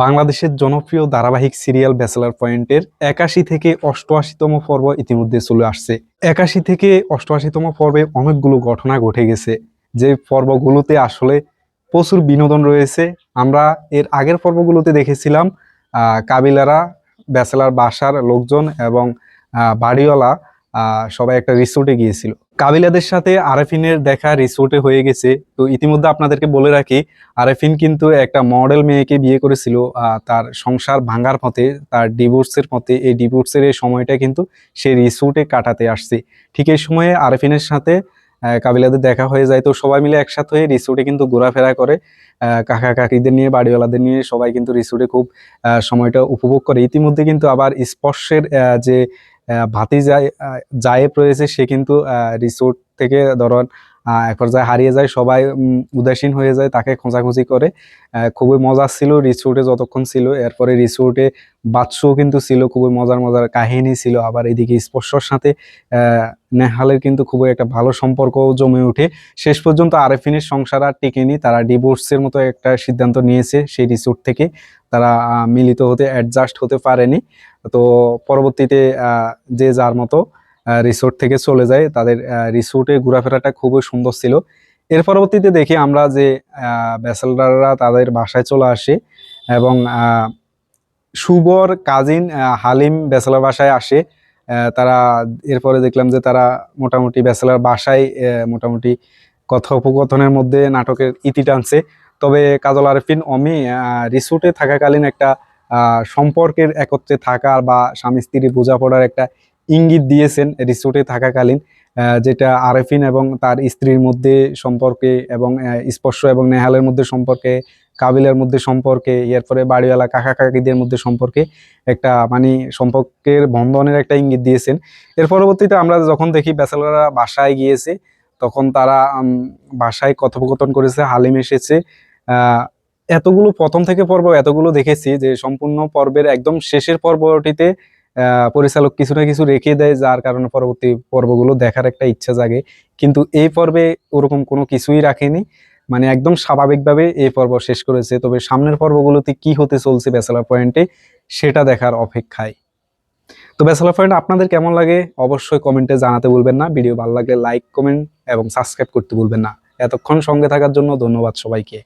বাংলাদেশের জনপ্রিয় ধারাবাহিক সিরিয়াল ব্যাচেলর পয়েন্টের ৮১ থেকে ৮৮তম পর্ব ইতিমধ্যে চলে আসছে। ৮১ থেকে ৮৮তম পর্বে অনেকগুলো ঘটনা ঘটে গেছে, যে পর্বগুলোতে আসলে প্রচুর বিনোদন রয়েছে। আমরা এর আগের পর্বগুলোতে দেখেছিলাম কাবিলারা, ব্যাচেলর বাসার লোকজন এবং বাড়িওয়ালা সবাই একটা রিসোর্টে গিয়েছিল। কাবিলাদের সাথে আরেফিনের দেখা রিসোর্টে হয়ে গেছে। তো ইতিমধ্যে আপনাদেরকে বলে রাখি, আরেফিন কিন্তু একটা মডেল মেয়েকে বিয়ে করেছিল তার সংসার ভাঙার পথে, তার ডিভোর্সের পথে। এই ডিভোর্সের এই সময়টা কিন্তু সে রিসোর্টে কাটাতে আসছে। ঠিক এই সময়ে আরেফিনের সাথে কাবিলাদের দেখা হয়ে যায়। তো সবাই মিলে একসাথে হয়ে রিসোর্টে কিন্তু ঘোরাফেরা করে, কাকা কাকিদের নিয়ে, বাড়িওয়ালাদের নিয়ে সবাই কিন্তু রিসোর্টে খুব সময়টা উপভোগ করে। ইতিমধ্যে কিন্তু আবার স্পর্শের যে ভাতি জায়েব রয়েছে, সে কিন্তু রিসোর্ট থেকে ধরুন এক পর্যায়ে হারিয়ে যায়। সবাই উদাসীন হয়ে যায়, তাকে খোঁজাখুঁজি করে। খুবই মজা ছিল রিসোর্টে যতক্ষণ ছিল। এরপরে রিসোর্টে বাদশাও কিন্তু ছিল, খুবই মজার মজার কাহিনী ছিল। আবার এদিকে স্পর্শর সাথে নেহালের কিন্তু খুবই একটা ভালো সম্পর্ক জমে ওঠে। শেষ পর্যন্ত আরেফিনের সংসার আর টিকেনি, তারা ডিভোর্সের মতো একটা সিদ্ধান্ত নিয়েছে। সেই রিসোর্ট থেকে তারা মিলিত হতে, অ্যাডজাস্ট হতে পারেনি। তো পরবর্তীতে যে যার মতো রিসোর্ট থেকে চলে যায়। তাদের রিসোর্টে ঘোরাফেরাটা খুবই সুন্দর ছিল। এর পরবর্তীতে দেখি আমরা যে ব্যাচেলররা তাদের বাসায় চলে আসে এবং শুভর কাজিন হালিম ব্যাচেলর বাসায় আসে। তারা এরপরে দেখলাম যে তারা মোটামুটি ব্যাচেলর বাসায় মোটামুটি কথোপকথনের মধ্যে নাটকের ইতি টানছে। তবে কাজল আরেফিন অমি রিসোর্টে থাকাকালীন একটা সম্পর্কের একত্রে থাকার বা স্বামী স্ত্রী বোঝাপড়ার একটা ইঙ্গিত দিয়েছেন রিসোর্টে থাকাকালীন, যেটা আরেফিন এবং তার স্ত্রীর মধ্যে সম্পর্কে এবং স্পর্শ এবং নেহালের মধ্যে সম্পর্কে, কাবিলের মধ্যে সম্পর্কে, এরপরে বাড়িওয়ালা কাকা কাকিদের মধ্যে সম্পর্কে একটা মানে সম্পর্কের বন্ধনের একটা ইঙ্গিত দিয়েছেন। এর পরবর্তীতে আমরা যখন দেখি ব্যাচেলররা বাসায় গিয়েছে, তখন তারা বাসায় কথোপকথন করেছে, হালিম এসেছে। এতগুলো প্রথম থেকে পর্ব এতগুলো দেখেছি যে সম্পূর্ণ পর্বের একদম শেষের পর্বটিতে পরিচালক কিছু না কিছু রেখে দেয়, যার কারণে পরবর্তী পর্বগুলো দেখার একটা ইচ্ছা জাগে। কিন্তু এই পর্বে ওরকম কোনো কিছুই রাখেনি, মানে একদম স্বাভাবিকভাবে এই পর্ব শেষ করেছে। তবে সামনের পর্বগুলোতে কি হতে চলছে ব্যাচেলর পয়েন্টে, সেটা দেখার অপেক্ষায়। তো ব্যাচেলর পয়েন্ট আপনাদের কেমন লাগে অবশ্যই কমেন্টে জানাতে ভুলবেন না। ভিডিও ভালো লাগলে লাইক, কমেন্ট এবং সাবস্ক্রাইব করতে ভুলবেন না। এতক্ষণ সঙ্গে থাকার জন্য ধন্যবাদ সবাইকে।